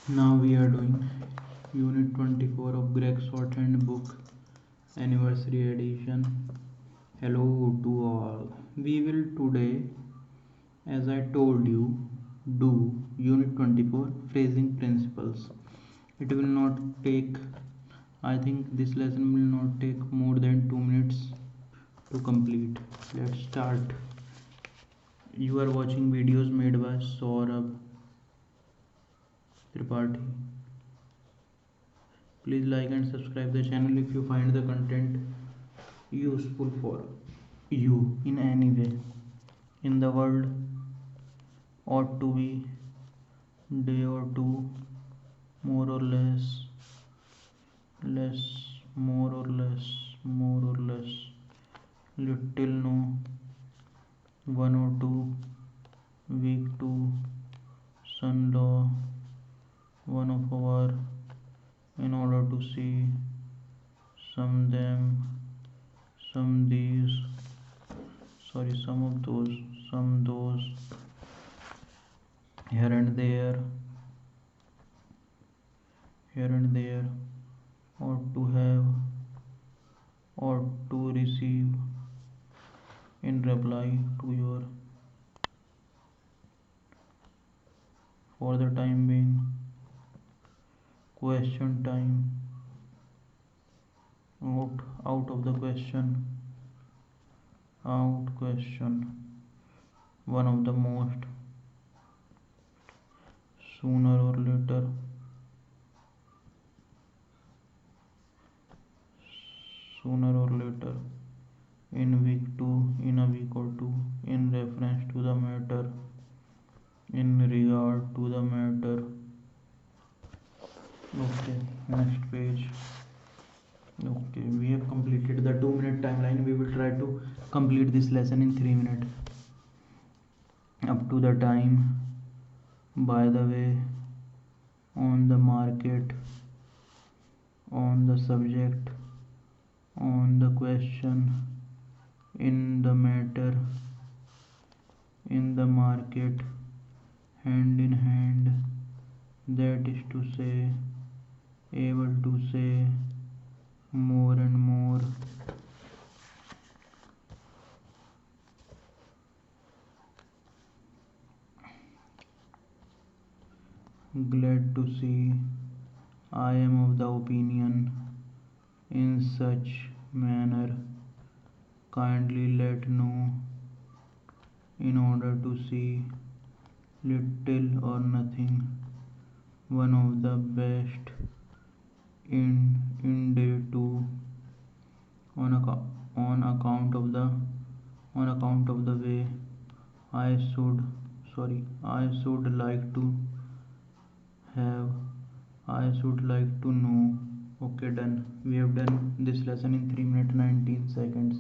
Now we are doing Unit 24 of Gregg Shorthand book Anniversary Edition. Hello to all. We will today, as I told you, do Unit 24 Phrasing Principles. It will not take, I think this lesson will not take more than 2 minutes to complete. Let's start. You are watching videos made by Saurabh Tripathi. Please like and subscribe the channel if you find the content useful for you in any way. In the world ought to be day or two, more or less, more or less, little no, one or two, week two, sun law, one of our, in order to see, some them, some these, some of those, some those, here and there, ought to have, ought to receive, in reply to your, for the time being, question time, out of the question, out question, one of the most, sooner or later, in week two, in a week or two, in reference to the matter, in regard to the matter. Okay, next page. Okay, we have completed the 2-minute timeline. We will try to complete this lesson in 3 minutes. Up to the time, by the way, on the market, on the subject, on the question, in the matter, in the market, hand in hand, that is to say, able to say, more and more, glad to see, I am of the opinion, in such manner, kindly let know, in order to see, little or nothing, one of the best, in day two, on account of the way I should like to have, I should like to know. Okay, done. We have done this lesson in 3 minutes 19 seconds.